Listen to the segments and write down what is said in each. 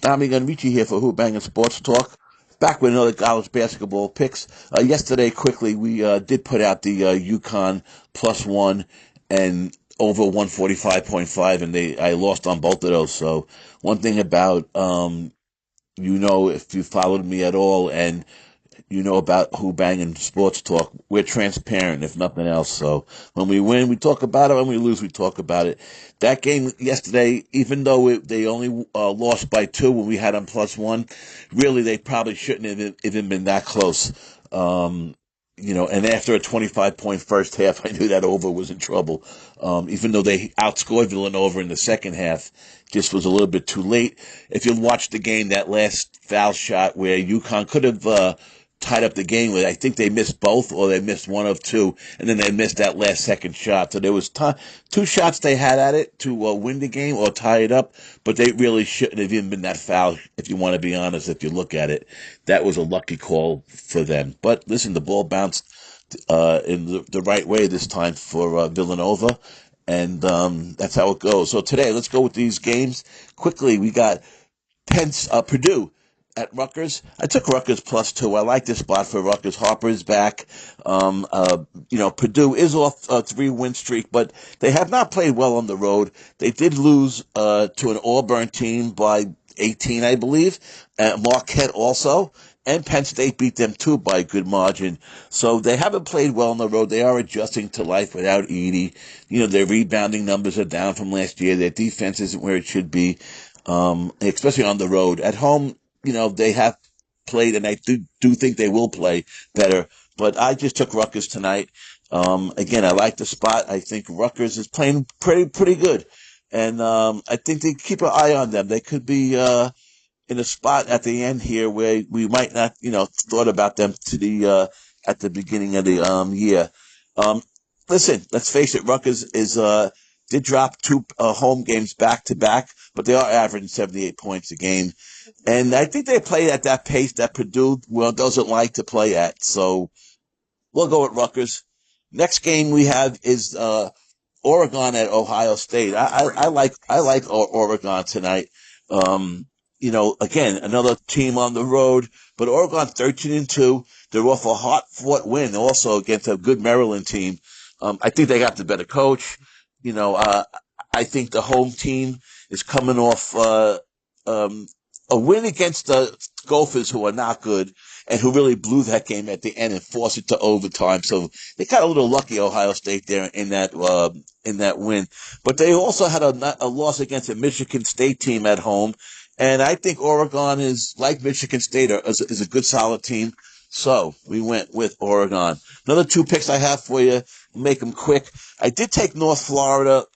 Dommy Gun Rici here for Who-Bangin Sports Talk. Back with another college basketball picks. Yesterday, quickly, we did put out the UConn +1 and over 145.5, and I lost on both of those. So one thing about if you followed me at all, and about Who Banging Sports Talk. We're transparent, if nothing else. So when we win, we talk about it. When we lose, we talk about it. That game yesterday, even though they only lost by 2 when we had them +1, really they probably shouldn't have even been that close. And after a 25-point first half, I knew that over was in trouble. Even though they outscored Villanova in the second half, just was a little bit too late. If you watch the game, that last foul shot where UConn could have tied up the game with, I think they missed both or they missed one of two, and then they missed that last second shot. So there was two shots they had at it to win the game or tie it up, but they really shouldn't have even been that foul, if you want to be honest. If you look at it, that was a lucky call for them. But listen, the ball bounced in the right way this time for Villanova, and that's how it goes. So today, let's go with these games quickly. We got Purdue at Rutgers. I took Rutgers +2. I like this spot for Rutgers. Harper's back. Purdue is off a 3-win streak, but they have not played well on the road. They did lose to an Auburn team by 18, I believe. Marquette also. And Penn State beat them too by a good margin. So they haven't played well on the road. They are adjusting to life without Edey. Their rebounding numbers are down from last year. Their defense isn't where it should be, especially on the road. At home, they have played, and I do think they will play better. But I just took Rutgers tonight. Again, I like the spot. I think Rutgers is playing pretty good. And I think they keep an eye on them. They could be in a spot at the end here where we might not, thought about them to the at the beginning of the year. Um, Listen, let's face it, Rutgers did drop 2 home games back to back, but they are averaging 78 points a game. And I think they play at that pace that Purdue doesn't like to play at. So we'll go with Rutgers. Next game we have is Oregon at Ohio State. I like Oregon tonight. Again, another team on the road, but Oregon 13-2. They're off a hard-fought win also against a good Maryland team. I think they got the better coach. I think the home team is coming off a win against the Gophers, who are not good and who really blew that game at the end and forced it to overtime. So they got a little lucky, Ohio State, there in that win. But they also had a loss against a Michigan State team at home. And I think Oregon is, like Michigan State, is a good, solid team. So we went with Oregon. Another 2 picks I have for you. Make them quick. I did take North Florida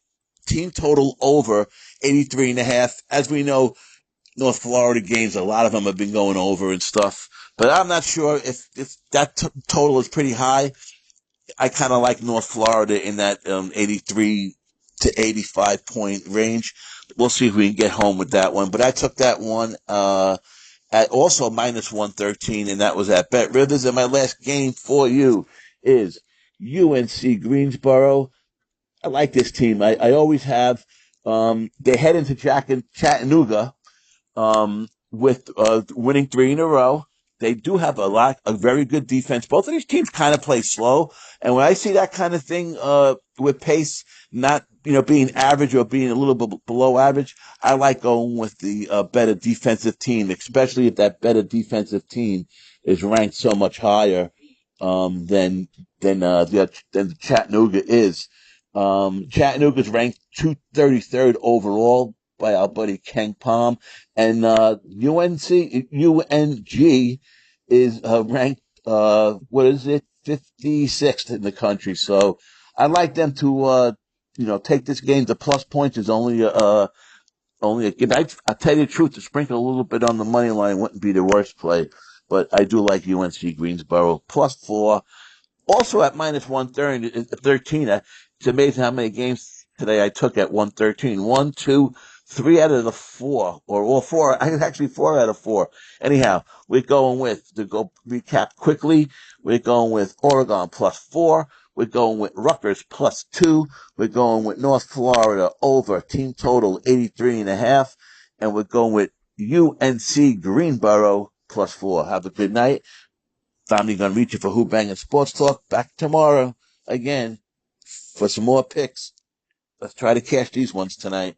team total over 83.5. As we know, North Florida games, a lot of them have been going over and stuff. But I'm not sure if that total is pretty high. I kind of like North Florida in that 83 to 85 point range. We'll see if we can get home with that one. But I took that one at also -113, and that was at Bet Rivers. And my last game for you is UNC Greensboro. I like this team. I always have. They head into Chattanooga with winning 3 in a row. They do have a very good defense. Both of these teams kind of play slow, and when I see that kind of thing with pace not being average or being a little bit below average, I like going with the better defensive team, especially if that better defensive team is ranked so much higher than Chattanooga is. Chattanooga's ranked 233rd overall by our buddy Ken Palm, and UNG is ranked 56th in the country. So I like them to take this game. The plus points is only I tell you the truth, to sprinkle a little bit on the money line wouldn't be the worst play, but I do like UNC Greensboro +4. Also at -113. It's amazing how many games today I took at 113. 1, 2, 3 out of the 4, or all 4. Actually 4 out of 4. Anyhow, we're going with, to go recap quickly, we're going with Oregon +4. We're going with Rutgers +2. We're going with North Florida over team total 83.5. And we're going with UNC Greenboro +4. Have a good night. Dommy Gun Rici for Who-Bangin Sports Talk. Back tomorrow again for some more picks. Let's try to cash these ones tonight.